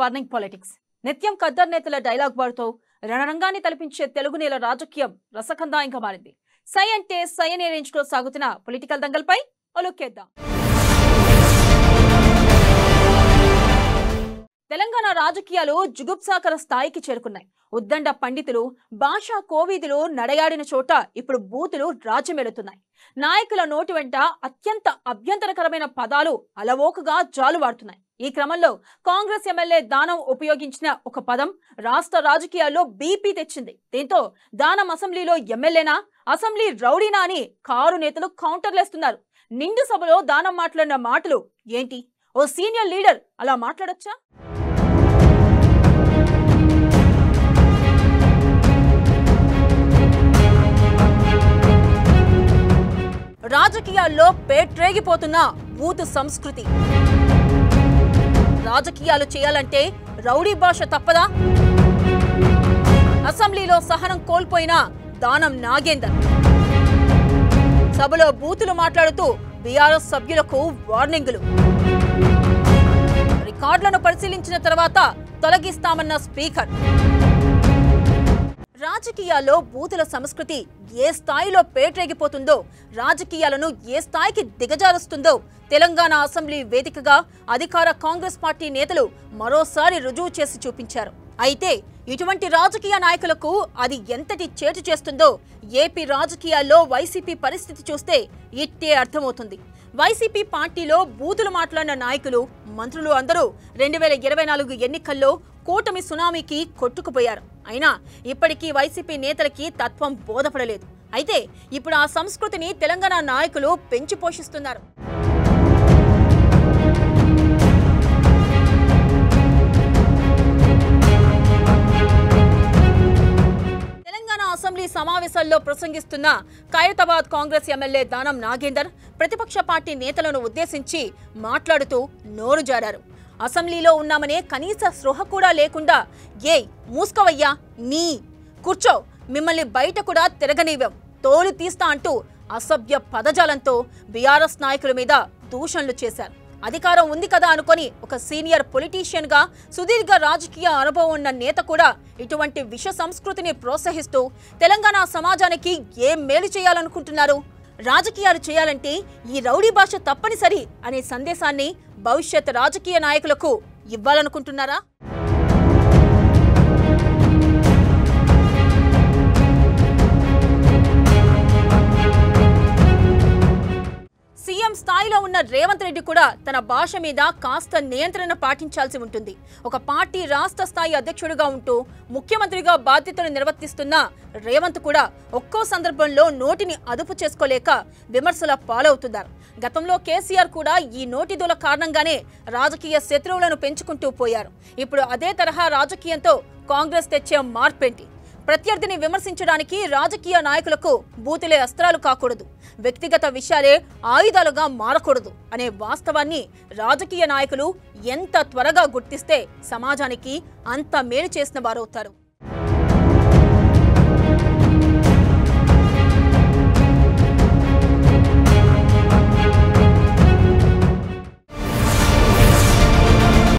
Burning politics. నిత్యం ఖద్దర్ నేతల dialogue బార్తో రణరంగాన్ని తలపించే తెలుగు నేల రాజకీయం రసకందాయంగా మారింది. సై అంటే సై అనే రేంజ్ లో సాగుతున్న పొలిటికల్ దంగల్పై ఒలుక్కేద్దాం. తెలంగాణ రాజకీయాలు జుగుప్సాకర స్థాయికి చేరుకున్నాయి. ఉద్దండ పండితులు, భాషా కోవిదులు నడయాడిన చోట ఇప్పుడు బూతులు రాజ్యమేలుతున్నాయి. నాయకుల నోటి వెంట అత్యంత అభ్యంతరకరమైన పదాలు అలవోకగా జాలువాడుతున్నాయి. ఈ క్రమంలో కాంగ్రెస్ ఎమ్మెల్యే దానం ఉపయోగించిన ఒక పదం రాష్ట్ర రాజకీయాల్లో బీపీ తెచ్చింది. దీంతో దానం అసెంబ్లీలో ఎమ్మెల్యేనా, అసెంబ్లీ రౌడీనా అని కారు నేతలు కౌంటర్లేస్తున్నారు. నిండు సభలో దానం మాట్లాడిన మాటలు ఏంటి? ఓ సీనియర్ లీడర్ అలా మాట్లాడొచ్చా? రాజకీయాల్లో పేట్రేగిపోతున్న బూతు సంస్కృతి. రాజకీయాలు చేయాలంటే రౌడీ భాష తప్పదా? అసెంబ్లీలో సహనం కోల్పోయిన దానం నాగేందర్ సభలో బూతులు మాట్లాడుతూ బీఆర్ఎస్ సభ్యులకు వార్నింగులు. రికార్డులను పరిశీలించిన తర్వాత తొలగిస్తామన్న స్పీకర్. రాజకీయాల్లో బూతుల సంస్కృతి ఏ స్థాయిలో పేట్రేగిపోతుందో, రాజకీయాలను ఏ స్థాయికి దిగజారుస్తుందో తెలంగాణ అసెంబ్లీ వేదికగా అధికార కాంగ్రెస్ పార్టీ నేతలు మరోసారి రుజువు చేసి చూపించారు. అయితే ఇటువంటి రాజకీయ నాయకులకు అది ఎంతటి చేటు చేస్తుందో ఏపీ రాజకీయాల్లో వైసీపీ పరిస్థితి చూస్తే ఇట్టే అర్థమవుతుంది. వైసీపీ పార్టీలో బూతులు మాట్లాడిన నాయకులు, మంత్రులు అందరూ 2024 ఎన్నికల్లో కూటమి సునామీకి కొట్టుకుపోయారు. అయినా ఇప్పటికీ వైసీపీ నేతలకి తత్వం బోధపడలేదు. అయితే ఇప్పుడు ఆ సంస్కృతిని తెలంగాణ నాయకులు పెంచి పోషిస్తున్నారు. అసెంబ్లీ సమావేశాల్లో ప్రసంగిస్తున్న ఖైరతాబాద్ కాంగ్రెస్ ఎమ్మెల్యే దానం నాగేందర్ ప్రతిపక్ష పార్టీ నేతలను ఉద్దేశించి మాట్లాడుతూ నోరు జారారు. అసెంబ్లీలో ఉన్నామనే కనీస స్పృహ కూడా లేకుండా ఏయ్ మూసుకోవయ్యా, నీ కూర్చో, మిమ్మల్ని బయట కూడా తిరగనివ్వం, తోలు తీస్తా అంటూ అసభ్య పదజాలంతో బీఆర్ఎస్ నాయకుల మీద దూషణలు చేశారు. అధికారం ఉంది కదా అనుకొని ఒక సీనియర్ పొలిటీషియన్ గా సుదీర్ఘ రాజకీయ అనుభవం ఉన్న నేత కూడా ఇటువంటి విష సంస్కృతిని ప్రోత్సహిస్తూ తెలంగాణ సమాజానికి ఏం మేలు చేయాలనుకుంటున్నారు? రాజకీయాలు చేయాలంటే ఈ రౌడీ భాష తప్పనిసరి అనే సందేశాన్ని భవిష్యత్ రాజకీయ నాయకులకు ఇవ్వాలనుకుంటున్నారా? సీఎం స్థాయిలో ఉన్న రేవంత్ రెడ్డి కూడా తన భాష మీద కాస్త నియంత్రణ పాటించాల్సి ఉంటుంది. ఒక పార్టీ రాష్ట్ర స్థాయి అధ్యక్షుడిగా ఉంటూ ముఖ్యమంత్రిగా బాధ్యతలు నిర్వర్తిస్తున్న రేవంత్ కూడా ఒక్కో సందర్భంలో నోటిని అదుపు చేసుకోలేక విమర్శల పాలవుతున్నారు. గతంలో కేసీఆర్ కూడా ఈ నోటిదూల కారణంగానే రాజకీయ శత్రువులను పెంచుకుంటూ పోయారు. ఇప్పుడు అదే తరహా రాజకీయంతో కాంగ్రెస్ తెచ్చే మార్పేంటి? ప్రత్యర్థిని విమర్శించడానికి రాజకీయ నాయకులకు బూతులే అస్త్రాలు కాకూడదు, వ్యక్తిగత విషయాలే ఆయుధాలుగా మారకూడదు అనే వాస్తవాన్ని రాజకీయ నాయకులు ఎంత త్వరగా గుర్తిస్తే సమాజానికి అంత మేలు చేసిన వారవుతారు.